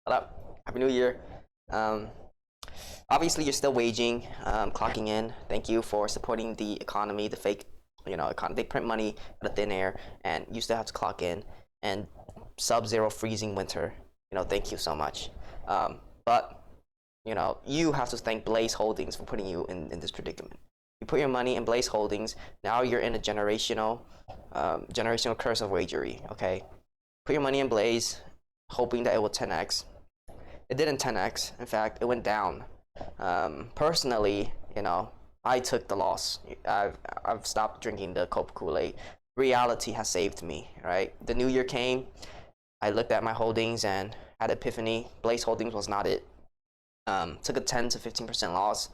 What up? Happy New Year. Um, Obviously, you're still waging, clocking in. Thank you for supporting the economy, the fake, they print money out of thin air, and you still have to clock in. And sub-zero freezing winter, thank you so much. But, you have to thank Blaize Holdings for putting you in this predicament. You put your money in Blaize Holdings, now you're in a generational curse of wagery, okay? Put your money in Blaize, hoping that it will 10x. It didn't 10x. In fact, it went down. Personally, I took the loss. I've stopped drinking the Coke Kool-Aid. Reality has saved me, right? The new year came. I looked at my holdings and had epiphany. Blaize Holdings was not it. Took a 10 to 15% loss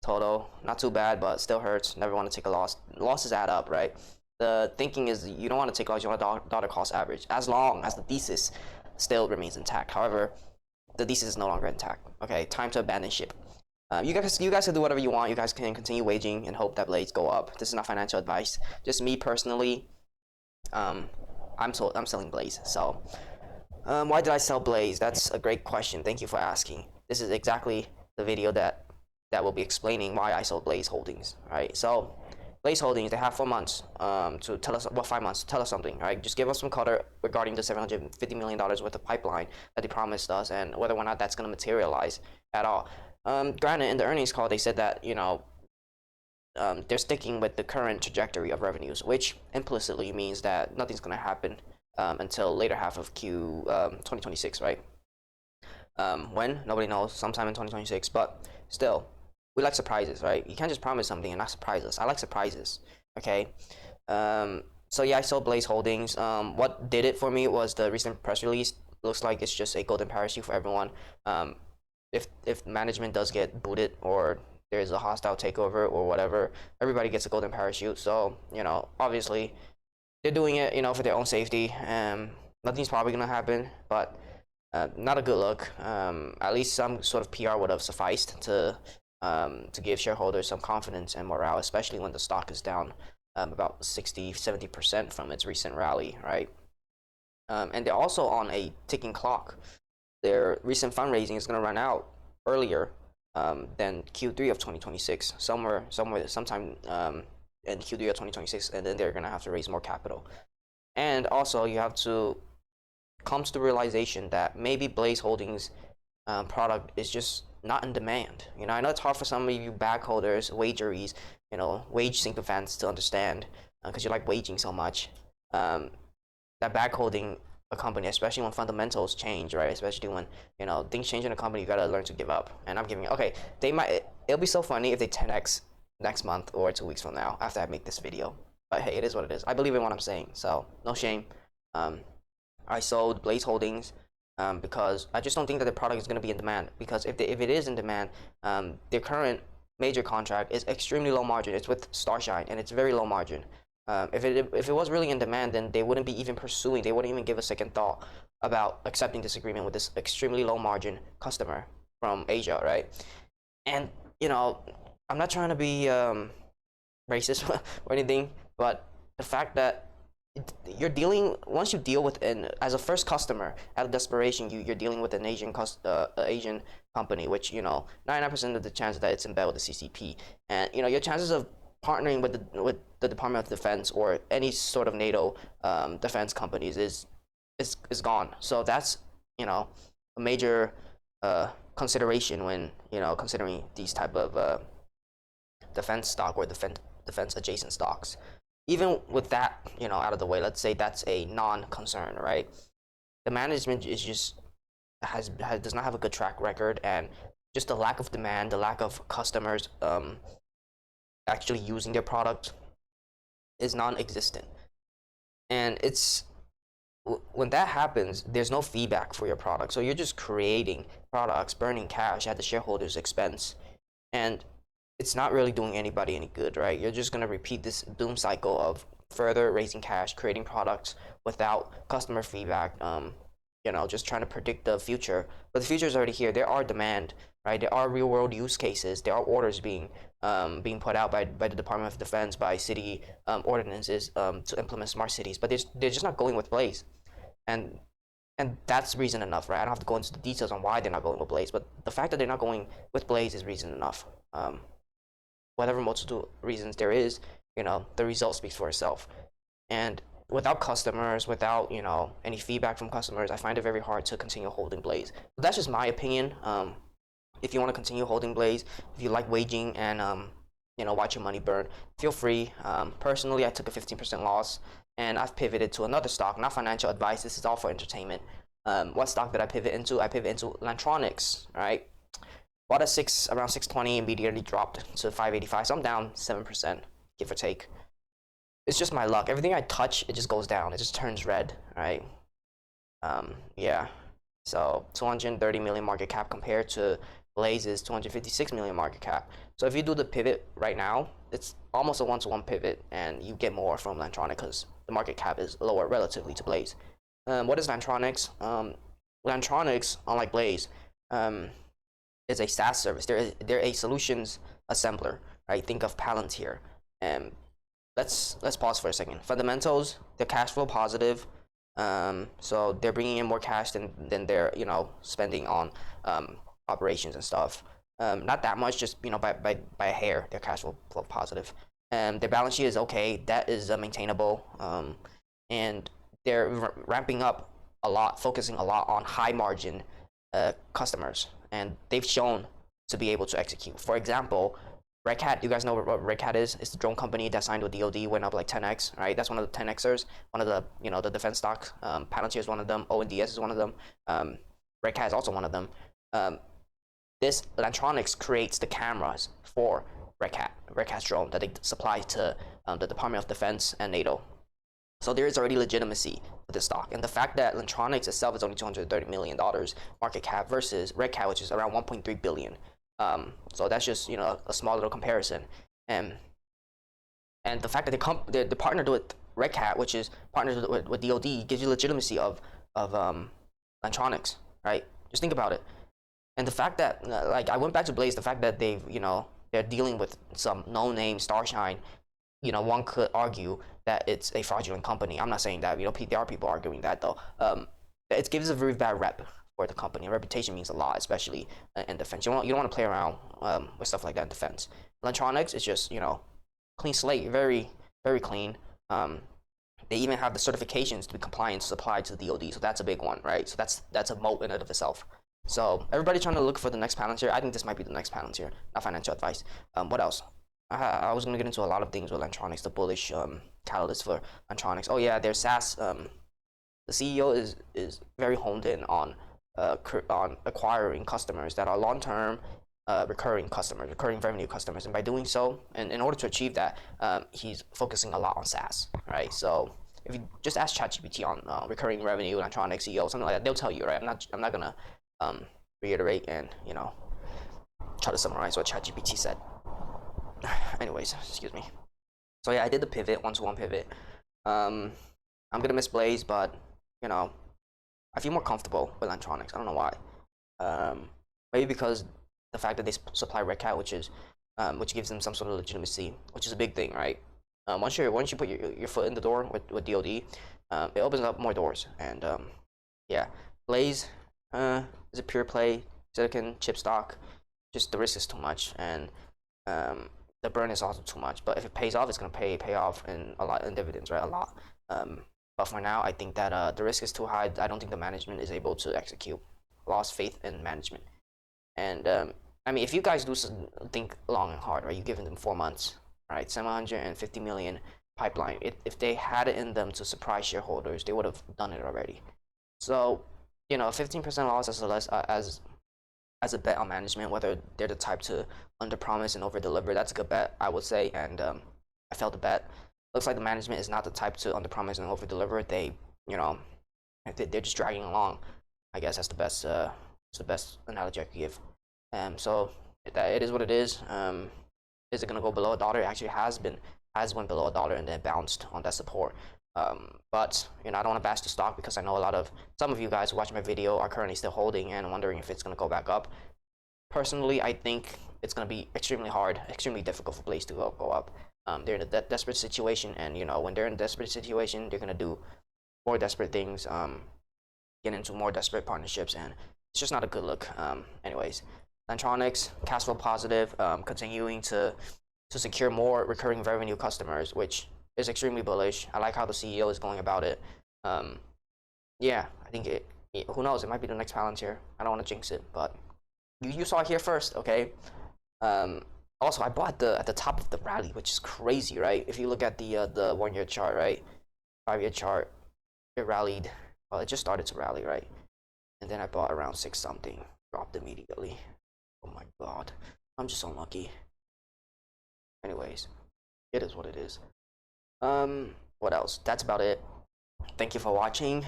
total. Not too bad, but still hurts. Never want to take a loss. Losses add up, right? The thinking is you don't want to take a loss. You want a dollar cost average, as long as the thesis still remains intact. However, the thesis is no longer intact. Okay, time to abandon ship. You guys can do whatever you want. You guys can continue waging and hope that Blaize go up. This is not financial advice. Just me personally. I'm selling Blaize. So, why did I sell Blaize? That's a great question. Thank you for asking. This is exactly the video that will be explaining why I sold Blaize Holdings. Right. So, Blaize Holdings, they have 4 months to tell us, 5 months to tell us something, right? Just give us some color regarding the $750 million worth of pipeline that they promised us and whether or not that's going to materialize at all. Granted, in the earnings call, they said that, they're sticking with the current trajectory of revenues, which implicitly means that nothing's going to happen until later half of 2026, right? When? Nobody knows. Sometime in 2026, but still. We like surprises, right? You can't just promise something and not surprise us. I like surprises, okay? So yeah, I sold Blaize Holdings. What did it for me was the recent press release. Looks like it's just a golden parachute for everyone. If management does get booted or there's a hostile takeover or whatever, everybody gets a golden parachute. So, obviously, they're doing it, for their own safety. Nothing's probably gonna happen, but not a good look. At least some sort of PR would have sufficed to give shareholders some confidence and morale, especially when the stock is down about 60-70% from its recent rally, right? And they're also on a ticking clock. Their recent fundraising is going to run out earlier than Q3 of 2026, sometime in Q3 of 2026, and then they're going to have to raise more capital. And also, you have to come to the realization that maybe Blaize Holdings product is just not in demand. I know it's hard for some of you bag holders, wageries, wage sycophants to understand because you like waging so much. That bag holding a company, especially when fundamentals change, right? Especially when things change in a company, you gotta learn to give up. And I'm giving. Okay, it'll be so funny if they 10x next month or 2 weeks from now after I make this video. But hey, it is what it is. I believe in what I'm saying, so no shame. I sold Blaize Holdings. Because I just don't think that the product is going to be in demand. Because if it is in demand, their current major contract is extremely low margin. It's with Starshine, and it's very low margin. If it was really in demand, then they wouldn't be even pursuing. They wouldn't even give a second thought about accepting this agreement with this extremely low margin customer from Asia, right? And I'm not trying to be racist or anything, but the fact that once you deal with as a first customer out of desperation, you're dealing with an Asian company, which 99% of the chances that it's embedded with the CCP, and your chances of partnering with the Department of Defense or any sort of NATO defense companies is gone. So that's a major consideration when considering these type of defense stock or defense adjacent stocks. Even with that, out of the way, let's say that's a non-concern, right? The management is just does not have a good track record, and just the lack of demand, the lack of customers actually using their product is non-existent. And when that happens, there's no feedback for your product, so you're just creating products, burning cash at the shareholders' expense, and it's not really doing anybody any good, right? You're just going to repeat this doom cycle of further raising cash, creating products without customer feedback, just trying to predict the future. But the future is already here. There are demand, right? There are real world use cases. There are orders being put out by the Department of Defense, by city ordinances to implement smart cities. But they're just not going with Blaize. And and that's reason enough, right? I don't have to go into the details on why they're not going with Blaize, but the fact that they're not going with Blaize is reason enough. Whatever multiple reasons there is, the result speaks for itself. And without customers, without any feedback from customers, I find it very hard to continue holding Blaize. But that's just my opinion. If you want to continue holding Blaize, if you like waging and watch your money burn, feel free. Personally, I took a 15% loss, and I've pivoted to another stock. Not financial advice. This is all for entertainment. What stock did I pivot into? I pivot into Lantronix, right? Bought at around 620, immediately dropped to 585. So I'm down 7%, give or take. It's just my luck. Everything I touch, it just goes down. It just turns red, right? Yeah. So 230 million market cap compared to Blaize's 256 million market cap. So if you do the pivot right now, it's almost a one-to-one pivot, and you get more from Lantronix because the market cap is lower relatively to Blaize. What is Lantronix? Lantronix, unlike Blaize, is a SaaS service. They're a solutions assembler, right? Think of Palantir. And let's pause for a second. Fundamentals, they're cash flow positive. So they're bringing in more cash than they're spending on operations and stuff. Not that much, just by a hair. They're cash flow positive. Their balance sheet is okay. Debt is maintainable. And they're ramping up a lot, focusing a lot on high margin customers, and they've shown to be able to execute. For example, Red Hat, you guys know what Red Hat is? It's the drone company that signed with DoD, went up like 10x, right? That's one of the 10xers, one of the the defense stocks. Palantir is one of them. ONDS is one of them. Red Hat is also one of them. This Lantronix creates the cameras for Red Hat's drone that they supply to the Department of Defense and NATO. So there is already legitimacy with this stock, and the fact that Lantronix itself is only $230 million market cap versus Red Hat, which is around 1.3 billion. So that's just a small little comparison, and the fact that they partnered with Red Hat, which is partnered with DoD, gives you legitimacy of Lantronix, right? Just think about it, and the fact that like I went back to Blaize, the fact that they've they're dealing with some no-name Starshine. One could argue that it's a fraudulent company. I'm not saying that. There are people arguing that though. It gives a very bad rep for the company. Reputation means a lot, especially in defense. You don't want to play around with stuff like that in defense. Lantronix is just clean slate, very very clean. They even have the certifications to be compliant supplied to the DoD, so that's a big one, right? So that's a moat in and of itself. So everybody trying to look for the next Palantir. I think this might be the next Palantir. Not financial advice. What else? I was going to get into a lot of things with Lantronix, the bullish catalyst for Lantronix. Oh yeah, their SaaS. The CEO is very honed in on acquiring customers that are long-term recurring revenue customers, and by doing so, and in order to achieve that, he's focusing a lot on SaaS, right? So if you just ask ChatGPT on recurring revenue, Lantronix CEO, something like that, they'll tell you, right? I'm not gonna reiterate and try to summarize what ChatGPT said. Anyways, excuse me. So yeah, I did the pivot, one-to-one pivot. I'm gonna miss Blaize, but I feel more comfortable with Lantronix. I don't know why. Maybe because the fact that they supply Red Hat, which gives them some sort of legitimacy, which is a big thing, right? Once you put your foot in the door with DoD, it opens up more doors. And yeah, Blaize is a pure play silicon chip stock. Just the risk is too much, and the burn is also too much. But if it pays off, it's gonna pay off in a lot in dividends, right? A lot. But for now, I think that the risk is too high. I don't think the management is able to execute. Lost faith in management. And I mean, if you guys do think long and hard, right? You've given them 4 months, right? 750 million pipeline. If they had it in them to surprise shareholders, they would have done it already. So 15% loss as a bet on management, whether they're the type to underpromise and overdeliver, that's a good bet, I would say. And I felt the bet. Looks like the management is not the type to underpromise and overdeliver. They're just dragging along. I guess that's the best analogy I could give. So it is what it is. Is it gonna go below $1? It actually has went below $1 and then bounced on that support. But I don't want to bash the stock because I know some of you guys who watch my video are currently still holding and wondering if it's gonna go back up. Personally, I think it's gonna be extremely hard, extremely difficult for Blaize to go up. They're in a desperate situation, and when they're in a desperate situation, they're gonna do more desperate things. get into more desperate partnerships, and it's just not a good look. Anyways, Lantronix, cash flow positive, continuing to secure more recurring revenue customers, which is extremely bullish. I like how the CEO is going about it. Yeah, I think who knows, it might be the next Palantir. I don't want to jinx it, but you saw it here first, okay? Also, I bought at the top of the rally, which is crazy, right? If you look at the 1 year chart, right, 5 year chart, it rallied. Well, it just started to rally, right? And then I bought around 6 something, dropped immediately. Oh my god, I'm just unlucky. Anyways, it is what it is. What else? That's about it. Thank you for watching.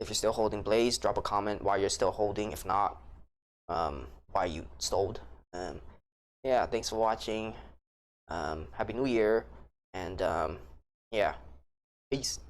If you're still holding Blaize, drop a comment why you're still holding. If not, why you sold. Yeah, thanks for watching. Happy New Year, and yeah, peace.